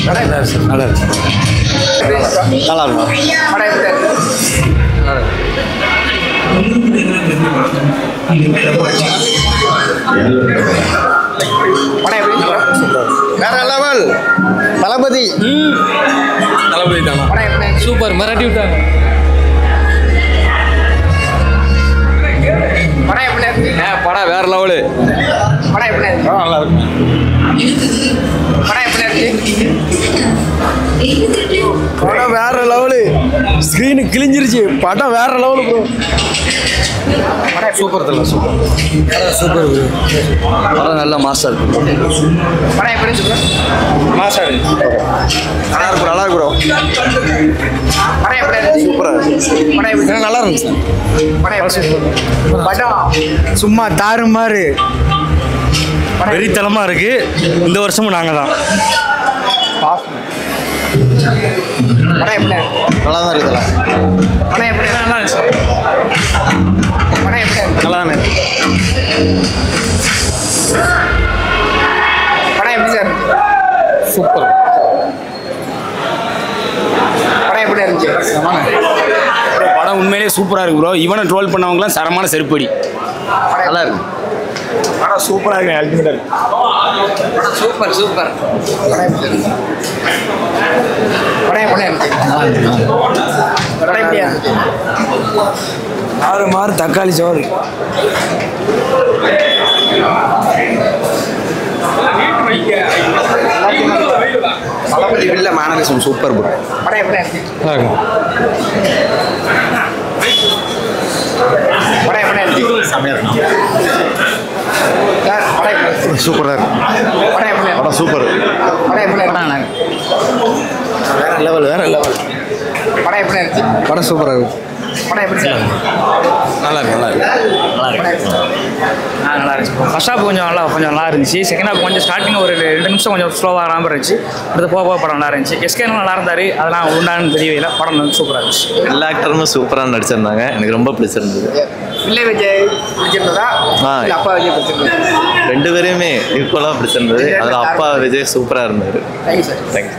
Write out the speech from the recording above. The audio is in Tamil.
நல்லா இருக்கு. நல்லா இருக்கு. நல்லா இருக்கும். வேற லெவல். தளபதி தானா? சூப்பர். மிரட்டி விட்டாங்க. படம் வேற லெவலு. நல்லா இருக்கும். படம் வேற லெவலு. ஸ்க்ரீனு கிழிஞ்சிருச்சு. படம் வேற லெவலு ப்ரோ. சூப்பர் தல. Super super. படம் நல்ல மாசா இருக்கு. மாசா இருக்கு. நல்லா இருக்கு ப்ரோ. சூப்பரா இருக்கு. நல்லா இருந்துச்சு. படம் சும்மா தாறுமாறு வெறித்தனமாக இருக்குது. இந்த வருஷமும் நாங்கள் தான். நல்லா தான் இருக்குல்ல. நல்லா தானே இருக்கு. சூப்பர். படம் உண்மையிலேயே சூப்பராக இருக்கு ப்ரோ. இவனை ட்ரோல் பண்ணவங்களாம் சரமான செருப்படி. நல்லா இருக்கு. படம் சூப்பராக இருக்கு. அல்டிமேட்டாக இருக்கு. Super super. ஆறு மாறு தக்காளி சோறு. தளபதி வில்ல மேனரிசம் சூப்பர் ப்ரோ. சூப்பராக இருக்கு. படம் சூப்பர். வேற லெவல். வேற லெவல். படம் சூப்பராக இருக்கு. நல்லா இருக்கு. நல்லா இருக்கு. நல்லா இருந்துச்சு. ஃபர்ஸ்ட் ஹாஃப் கொஞ்சம் நல்லா இருந்துச்சு. செகண்ட் ஹாஃப் கொஞ்சம் ஸ்டார்டிங் ஒரு 2 நிமிஷம் கொஞ்சம் ஸ்லோவாக ஆரம்பம் இருந்துச்சு. அடுத்து போக படம் நல்லா இருந்துச்சு. எஸ்கேனும் நல்லா இருந்தார். அதெல்லாம் உண்டான்னு தெரியல. படம் வந்து சூப்பராக இருந்துச்சு. எல்லா ஆக்டருமே சூப்பராக நடிச்சிருந்தாங்க. எனக்கு ரொம்ப பிடிச்சிருந்தது. ரெண்டு பேரையுமே ஈக்குவலாக பிடிச்சிருந்தது. அதில் அப்பா விஜய் சூப்பராக இருந்தார். தேங்க்யூ.